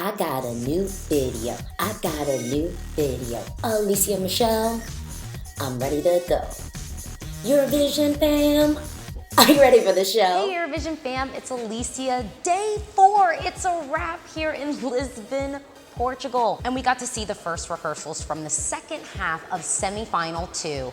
I got a new video. Alesia Michelle, I'm ready to go. Eurovision fam, are you ready for the show? Hey Eurovision fam, it's Alesia. Day 4, it's a wrap here in Lisbon, Portugal. And we got to see the first rehearsals from the second half of semi-final 2.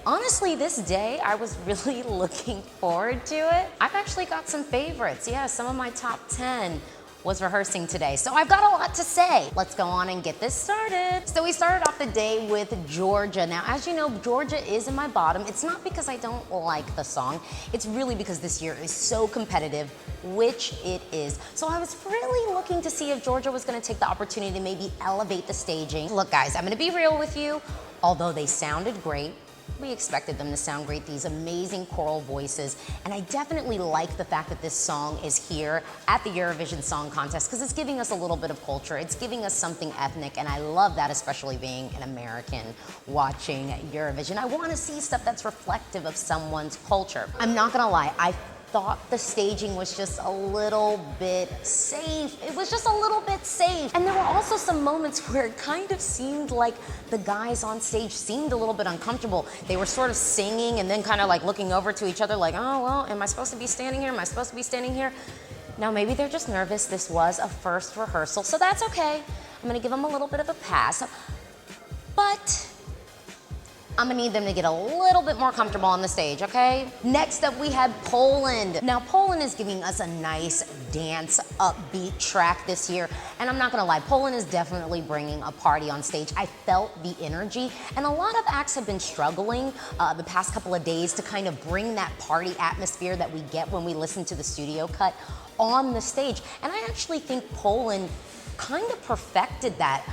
Honestly, this day, I was really looking forward to it. I've actually got some favorites. Yeah, some of my top 10 was rehearsing today, so I've got a lot to say. Let's go on and get this started. So we started off the day with Georgia. Now, as you know, Georgia is in my bottom. It's not because I don't like the song. It's really because this year is so competitive, which it is. So I was really looking to see if Georgia was gonna take the opportunity to maybe elevate the staging. Look, guys, I'm gonna be real with you. Although they sounded great, we expected them to sound great, these amazing choral voices, and I definitely like the fact that this song is here at the Eurovision Song Contest because it's giving us a little bit of culture, it's giving us something ethnic, and I love that, especially being an American watching Eurovision. I want to see stuff that's reflective of someone's culture. I'm not gonna lie, I thought the staging was just a little bit safe. It was just a little bit safe. And there were also some moments where it kind of seemed like the guys on stage seemed a little bit uncomfortable. They were sort of singing and then kind of like looking over to each other like, oh, well, am I supposed to be standing here? Am I supposed to be standing here? Now, maybe they're just nervous. This was a first rehearsal, so that's okay. I'm gonna give them a little bit of a pass. But I'm gonna need them to get a little bit more comfortable on the stage, okay? Next up, we had Poland. Now, Poland is giving us a nice dance, upbeat track this year, and I'm not gonna lie, Poland is definitely bringing a party on stage. I felt the energy, and a lot of acts have been struggling the past couple of days to kind of bring that party atmosphere that we get when we listen to the studio cut on the stage, and I actually think Poland kind of perfected that.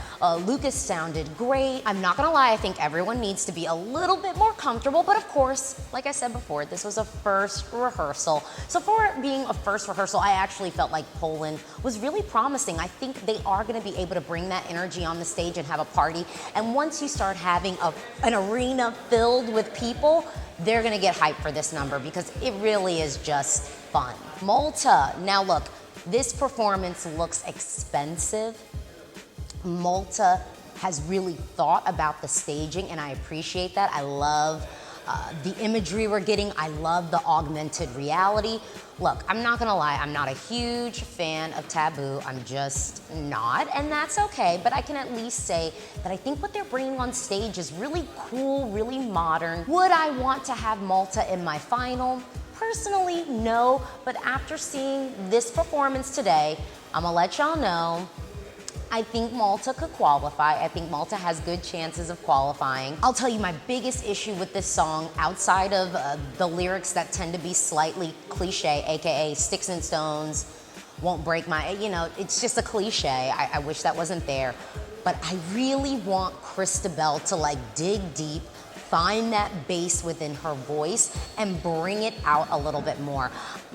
Lucas sounded great. I'm not gonna lie, I think everyone needs to be a little bit more comfortable, but of course, like I said before, this was a first rehearsal. So for it being a first rehearsal, I actually felt like Poland was really promising. I think they are gonna be able to bring that energy on the stage and have a party. And once you start having an arena filled with people, they're gonna get hyped for this number because it really is just fun. Malta, now look, this performance looks expensive. Malta has really thought about the staging, and I appreciate that. I love the imagery we're getting. I love the augmented reality. Look, I'm not gonna lie, I'm not a huge fan of Taboo. I'm just not, and that's okay, but I can at least say that I think what they're bringing on stage is really cool, really modern. Would I want to have Malta in my final? Personally, no, but after seeing this performance today, I'm gonna let y'all know, I think Malta could qualify. I think Malta has good chances of qualifying. I'll tell you my biggest issue with this song, outside of the lyrics that tend to be slightly cliche, AKA sticks and stones, won't break my, you know, it's just a cliche. I wish that wasn't there. But I really want Christabel to like dig deep, find that bass within her voice and bring it out a little bit more.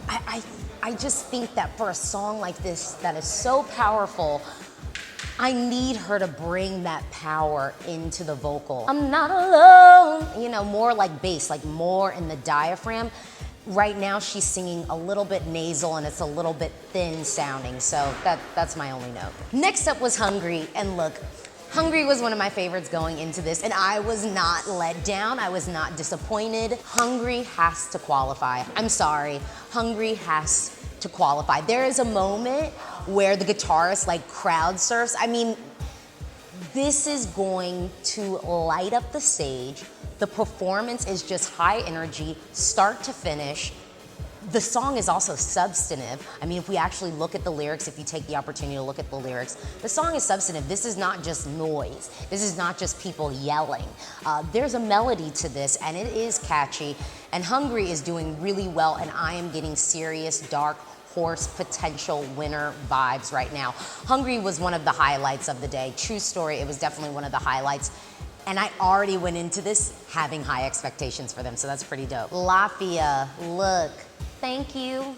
I just think that for a song like this that is so powerful, I need her to bring that power into the vocal. I'm not alone, you know, more like bass, like more in the diaphragm. Right now she's singing a little bit nasal and it's a little bit thin sounding, so that's my only note. Next up was Hungary, and look, Hungary was one of my favorites going into this, and I was not let down. I was not disappointed. Hungary has to qualify. I'm sorry, Hungary has to qualify. There is a moment where the guitarist like crowd surfs. I mean, this is going to light up the stage. The performance is just high energy, start to finish. The song is also substantive. I mean, if we actually look at the lyrics, if you take the opportunity to look at the lyrics, the song is substantive. This is not just noise. This is not just people yelling. There's a melody to this, and it is catchy. And Hungary is doing really well, and I am getting serious dark horse potential winner vibes right now. Hungary was one of the highlights of the day. True story, it was definitely one of the highlights. And I already went into this having high expectations for them, so that's pretty dope. Latvia, look. Thank you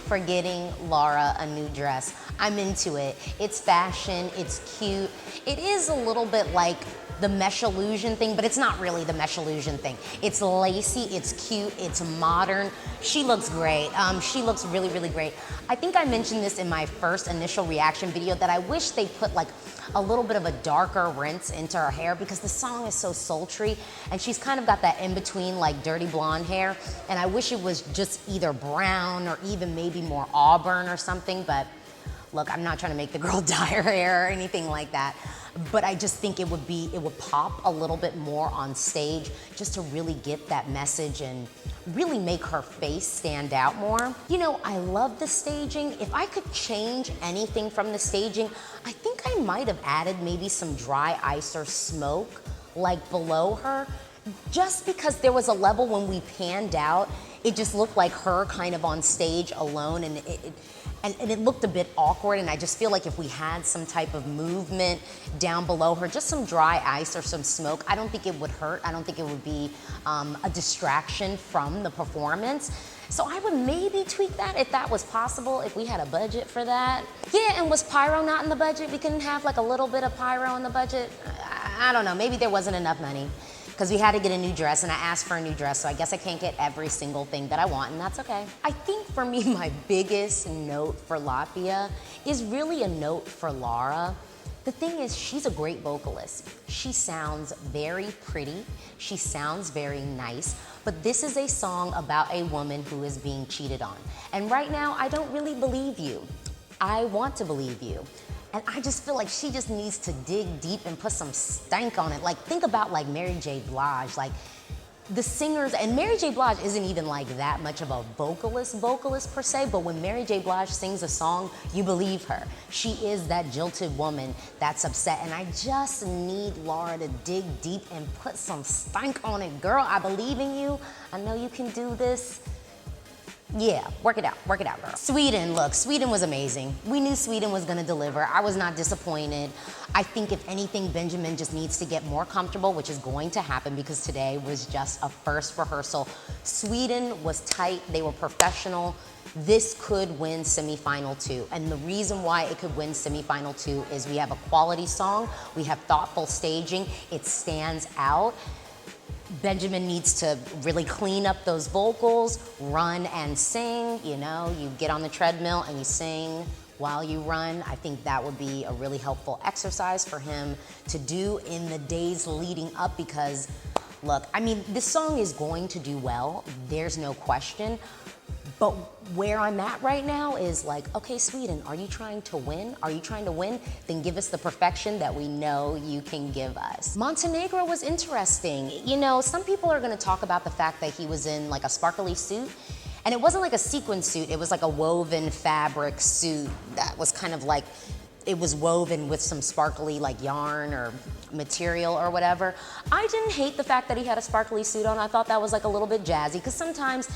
for getting Laura a new dress. I'm into it. It's fashion, it's cute. It is a little bit like the mesh illusion thing, but it's not really the mesh illusion thing. It's lacy, it's cute, it's modern. She looks great. She looks really, really great. I think I mentioned this in my first initial reaction video that I wish they put like a little bit of a darker rinse into her hair because the song is so sultry and she's kind of got that in-between like dirty blonde hair, and I wish it was just either brown or even maybe more auburn or something, but look, I'm not trying to make the girl dye her hair or anything like that, but I just think it would pop a little bit more on stage just to really get that message and really make her face stand out more. You know, I love the staging. If I could change anything from the staging, I think I might have added maybe some dry ice or smoke like below her, just because there was a level when we panned out, it just looked like her kind of on stage alone, and it looked a bit awkward, and I just feel like if we had some type of movement down below her, just some dry ice or some smoke, I don't think it would hurt. I don't think it would be a distraction from the performance. So I would maybe tweak that if that was possible, if we had a budget for that. Yeah, and was pyro not in the budget? We couldn't have like a little bit of pyro in the budget? I don't know, maybe there wasn't enough money, because we had to get a new dress, and I asked for a new dress, so I guess I can't get every single thing that I want, and that's okay. I think for me, my biggest note for Latvia is really a note for Lara. The thing is, she's a great vocalist. She sounds very pretty, she sounds very nice, but this is a song about a woman who is being cheated on. And right now, I don't really believe you. I want to believe you. And I just feel like she just needs to dig deep and put some stank on it. Like, think about like Mary J. Blige, like the singers, and Mary J. Blige isn't even like that much of a vocalist per se, but when Mary J. Blige sings a song, you believe her. She is that jilted woman that's upset, and I just need Lara to dig deep and put some stank on it. Girl, I believe in you. I know you can do this. Yeah, work it out, girl. Sweden, look, Sweden was amazing. We knew Sweden was gonna deliver. I was not disappointed. I think if anything, Benjamin just needs to get more comfortable, which is going to happen because today was just a first rehearsal. Sweden was tight, they were professional. This could win semifinal 2. And the reason why it could win semifinal 2 is we have a quality song, we have thoughtful staging, it stands out. Benjamin needs to really clean up those vocals, run and sing. You know, you get on the treadmill and you sing while you run. I think that would be a really helpful exercise for him to do in the days leading up because, look, I mean, this song is going to do well, there's no question. But where I'm at right now is like, okay, Sweden, are you trying to win? Are you trying to win? Then give us the perfection that we know you can give us. Montenegro was interesting. You know, some people are gonna talk about the fact that he was in like a sparkly suit, and it wasn't like a sequin suit, it was like a woven fabric suit that was kind of like, it was woven with some sparkly like yarn or material or whatever. I didn't hate the fact that he had a sparkly suit on. I thought that was like a little bit jazzy, because sometimes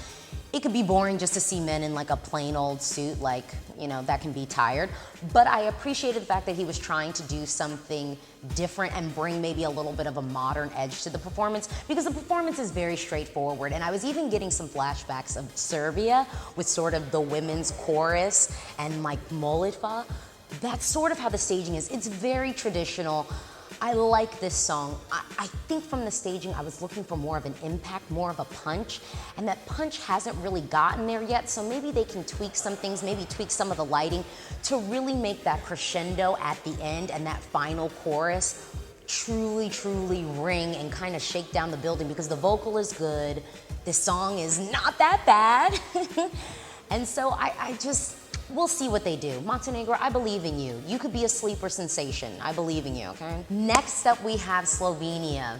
it could be boring just to see men in like a plain old suit, like, you know, that can be tired. But I appreciated the fact that he was trying to do something different and bring maybe a little bit of a modern edge to the performance, because the performance is very straightforward. And I was even getting some flashbacks of Serbia with sort of the women's chorus and like Molitva. That's sort of how the staging is. It's very traditional. I like this song. I think from the staging, I was looking for more of an impact, more of a punch, and that punch hasn't really gotten there yet, so maybe they can tweak some things, maybe tweak some of the lighting to really make that crescendo at the end and that final chorus truly, truly ring and kind of shake down the building, because the vocal is good, this song is not that bad, and so I just, we'll see what they do. Montenegro, I believe in you. You could be a sleeper sensation. I believe in you, okay? Next up, we have Slovenia.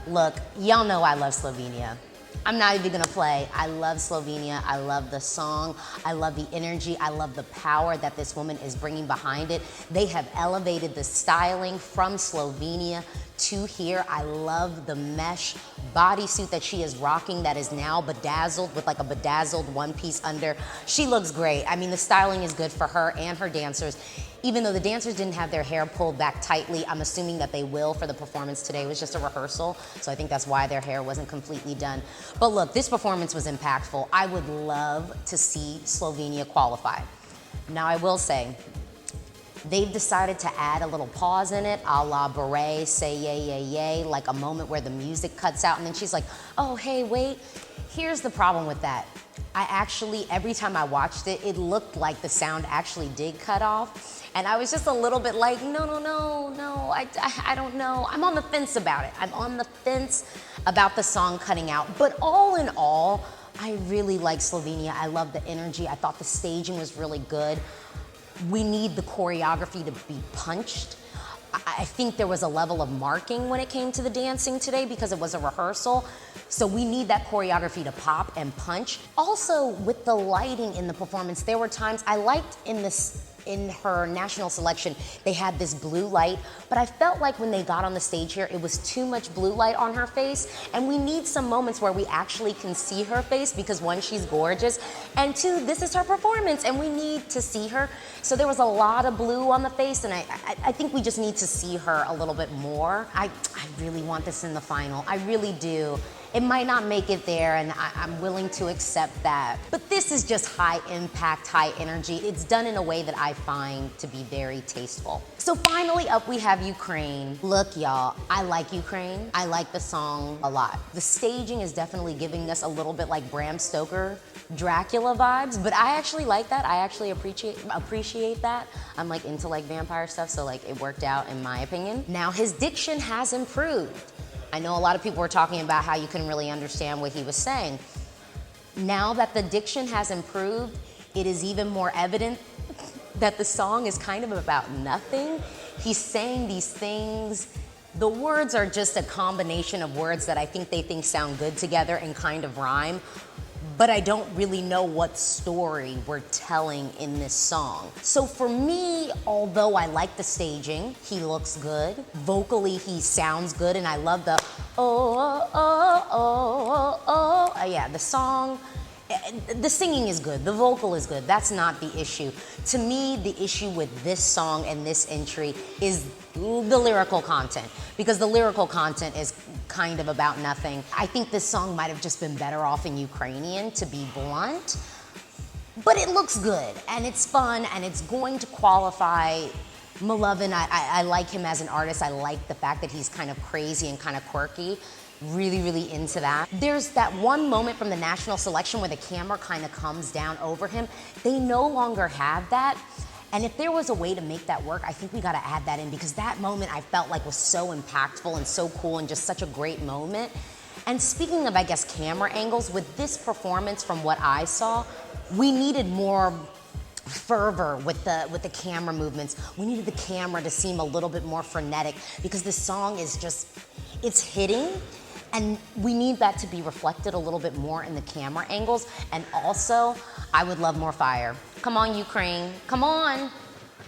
Look, y'all know I love Slovenia. I'm not even gonna play. I love Slovenia. I love the song. I love the energy. I love the power that this woman is bringing behind it. They have elevated the styling from Slovenia to here. I love the mesh bodysuit that she is rocking that is now bedazzled with like a bedazzled one piece under. She looks great. I mean, the styling is good for her and her dancers. Even though the dancers didn't have their hair pulled back tightly, I'm assuming that they will for the performance today. It was just a rehearsal, so I think that's why their hair wasn't completely done. But look, this performance was impactful. I would love to see Slovenia qualify. Now I will say, They've decided to add a little pause in it, a la Beret, say yay, yay, yay, like a moment where the music cuts out and then she's like, oh, hey, wait. Here's the problem with that. I actually, every time I watched it, it looked like the sound actually did cut off. And I was just a little bit like, no, I don't know. I'm on the fence about it. I'm on the fence about the song cutting out. But all in all, I really like Slovenia. I love the energy. I thought the staging was really good. We need the choreography to be punched. I think there was a level of marking when it came to the dancing today because it was a rehearsal. So we need that choreography to pop and punch. Also, with the lighting in the performance, there were times I liked in her national selection, they had this blue light, but I felt like when they got on the stage here, it was too much blue light on her face, and we need some moments where we actually can see her face because one, she's gorgeous, and two, this is her performance, and we need to see her. So there was a lot of blue on the face, and I think we just need to see her a little bit more. I really want this in the final. I really do. It might not make it there, and I'm willing to accept that. But this is just high impact, high energy. It's done in a way that I find to be very tasteful. So finally up we have Ukraine. Look, y'all, I like Ukraine. I like the song a lot. The staging is definitely giving us a little bit like Bram Stoker, Dracula vibes, but I actually like that. I actually appreciate that. I'm like into like vampire stuff, so like it worked out in my opinion. Now his diction has improved. I know a lot of people were talking about how you couldn't really understand what he was saying. Now that the diction has improved, it is even more evident that the song is kind of about nothing. He's saying these things. The words are just a combination of words that I think they think sound good together and kind of rhyme, but I don't really know what story we're telling in this song. So for me, although I like the staging, he looks good. Vocally, he sounds good, and I love the yeah, the song. The singing is good, the vocal is good, that's not the issue. To me, the issue with this song and this entry is the lyrical content, because the lyrical content is kind of about nothing. I think this song might have just been better off in Ukrainian, to be blunt, but it looks good, and it's fun, and it's going to qualify. Malovin, I like him as an artist. I like the fact that he's kind of crazy and kind of quirky. Really, really into that. There's that one moment from the national selection where the camera kind of comes down over him. They no longer have that. And if there was a way to make that work, I think we gotta add that in, because that moment I felt like was so impactful and so cool and just such a great moment. And speaking of, I guess, camera angles, with this performance from what I saw, we needed more fervor with the camera movements. We needed the camera to seem a little bit more frenetic, because this song is just, it's hitting, and we need that to be reflected a little bit more in the camera angles. And also, I would love more fire. Come on, Ukraine, come on.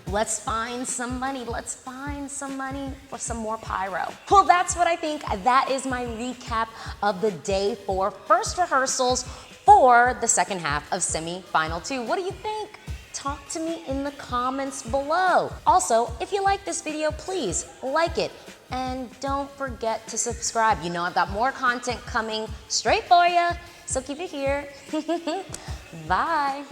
Let's find some money. Let's find some money for some more pyro. Well, that's what I think. That is my recap of the day 4 first rehearsals for the second half of semi-final 2. What do you think? Talk to me in the comments below. Also, if you like this video, please like it. And don't forget to subscribe. You know I've got more content coming straight for you, so keep it here. Bye.